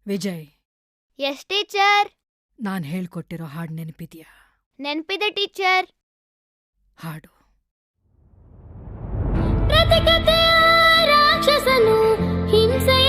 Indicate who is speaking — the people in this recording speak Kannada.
Speaker 1: Vijay,
Speaker 2: yes teacher.
Speaker 1: ನಾನ್ ಹೇಳ್ಕೊಟ್ಟಿರೋ ಹಾಡು ನೆನಪಿದ್ಯಾ?
Speaker 2: ನೆನ್ಪಿದೆ ಟೀಚರ್.
Speaker 1: ಹಾಡು.
Speaker 2: ಪ್ರತಿಕತೆಯ ರಾಕ್ಷಸನು ಹಿಂಸೆಯ